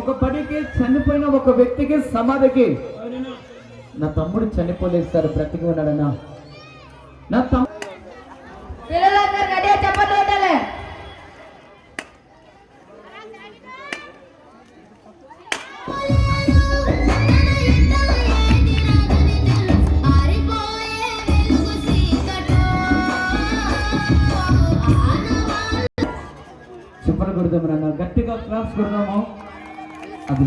ఒక పనికి చనిపోయిన ఒక వ్యక్తికి సమాధికి నా తమ్ముడు చనిపోలేదు సార్, బ్రతికి ఉన్నాడన్నా. నా తమ్ముడు చెప్పలు కొడదామన్నా, గట్టిగా క్లాప్స్ కొడదాము. అది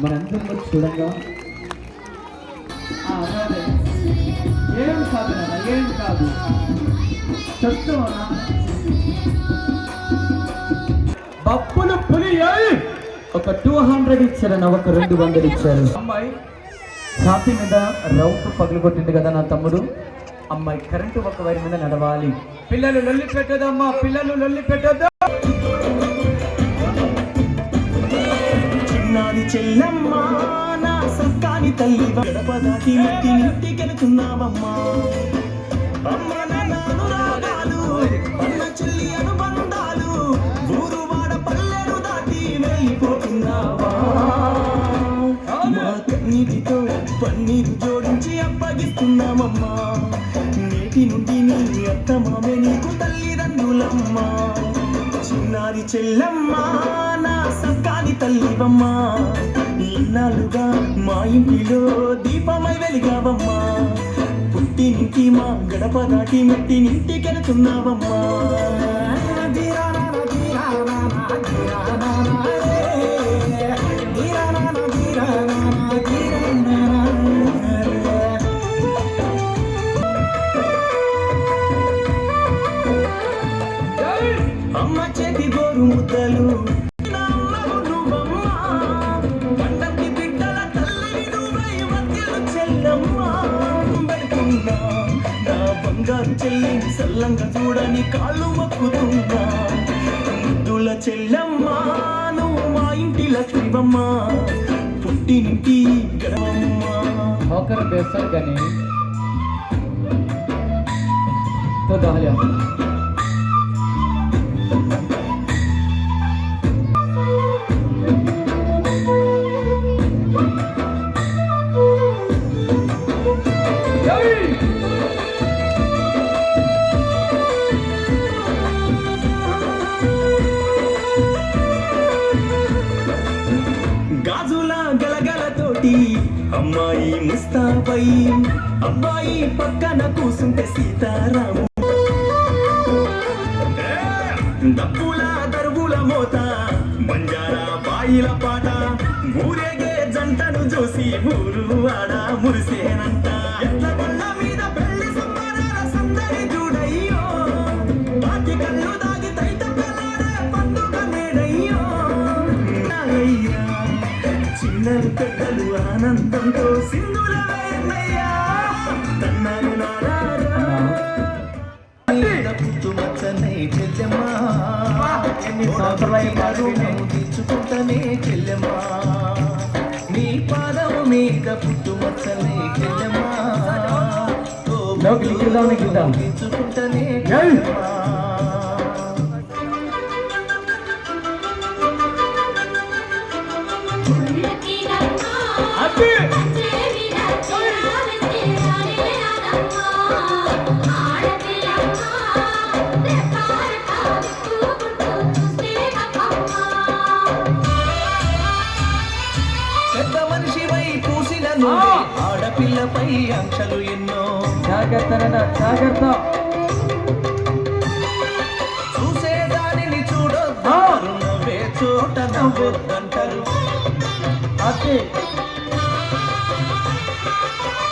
మనందరిలో చూడంగా ఏం కాదు నాన్న, ఏం కాదు చెప్తూ బప్పులు పులి ఒక 200 ఇచ్చారన్న, ఒక 200 ఇచ్చారు. అమ్మాయి ఛాతీ మీద రౌతు పగులు కొట్టింది కదా నా తమ్ముడు. అమ్మాయి కరెంటు ఒక వైర్ మీద నడవాలి. పిల్లలు లొల్లి పెట్టదమ్మా, పిల్లలు లొల్లి పెట్టద్దు. చెల్లమ్మా నా సక్కాని తల్లి గడప దాటి ఇంటికెళ్తున్నావమ్మా. అమ్మ నాన్నను రాగాలు అన్న చెల్లి అనుబంధాలు ఊరు వాడ పల్లెను దాటి వెళ్ళిపోతున్నావా. మా కన్నీటితో పన్నీరు జోడించి అప్పగిస్తున్నామమ్మా. నేటి నుండి నీ అత్త మామే నీకు తల్లిదండ్రులమ్మా. చిన్నారి చెల్లమ్మా నా సక్కాని తల్లివమ్మా. ఇన్నాళ్ళుగా మా ఇంటిలో దీపమై వెలిగావమ్మా. పుట్టినింటి మా గడప దాటి మెట్టినింటికెళ్తున్నావమ్మా. అమ్మ చేతి గోరు ముద్దలు పండక్కి బిడ్డల తల్లి నువ్వై మధ్యలో చెల్లమ్మా. పెడుతున్నా నా బంగారు చెల్లి సల్లంగా చూడని కాళ్ళు మొక్కుతున్నా. ముద్దుల చెల్లమ్మా నువ్వు మా ఇంటి లక్ష్మివమ్మా. పుట్టింటి గడవమ్మా. ఒకరు బేస్తారు కానీ तो दहल्या గాజుల గలగలతోటి అమ్మాయి ముస్తాబై అబ్బాయి పక్కన కూసుంటే సీతారాము. దప్పుల దరువుల మోత బంజారా బాయిల పాట ఊరేగే జంటను చూసి ఊరు ఆడ మురిసేనంట. ఎట్ల కొల్ల మీద పెళ్లి సంబరాల సందడి చూడయ్యో. బాకి కళ్ళు దాగి తైత పెళ్ళాడే పండుగ నేడయ్యో. చిన్నలు పెద్దలు ఆనందంతో సింధుల వేర్నయ్యా. తన్నరు పుట్టుమచ్చనే చెల్లెమ్మా. ఎన్ని సంవత్సరాలు తీర్చుకుంటనే చెల్లెమ్మా. నీ పాదం మీద పుట్టుమచ్చనే చెల్లెమ్మా. తీర్చుకుంటనే చెల్లెమ్మా. పెద్ద మనిషివై పూసిన ఆడపిల్లపై ఆంక్షలు ఎన్నో. జాగ్రత్త చూసేదానిని చూడొద్దు, నవ్వే చోట నవ్వొద్దంటారు.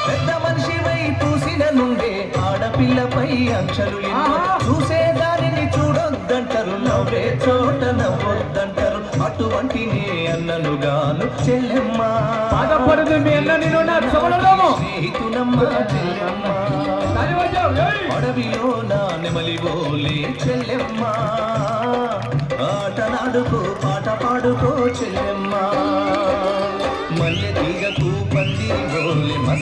పెద్ద మనిషివై పూసిన నుండే ఆడపిల్లపై ఆంక్షలు ఎన్నో. చూసేదానిని చూడొద్దంటారు, నవ్వే చోట నవ్వొద్దంటారు. అటువంటి నే అన్నలుగాను చెల్లెమ్మా. స్నేహితునమ్మా చెల్లెమ్మా. అడవిలో నా నెమలివోలే చెల్లెమ్మా. ఆటలాడుకో పాట పాడుకో చెల్లెమ్మా. మల్లె తీగకు పందిరి ఓలే